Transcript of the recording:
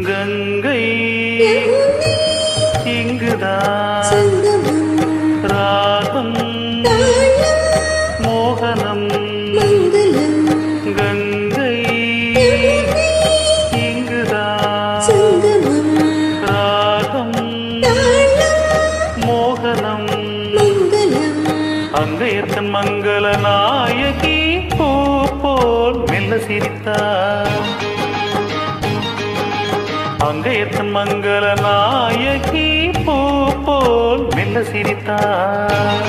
கங்கை இங்குதான் ராகம் மோகனம் கங்கை இங்குதான் ராகம் மோகனம் அங்கையத்தன் மங்கள நாயகி பூ போல் மெல்ல சிரித்தார். அங்கையத்தன் மங்கள நாயகி பூ போல் மெல்ல சிரித்தார்.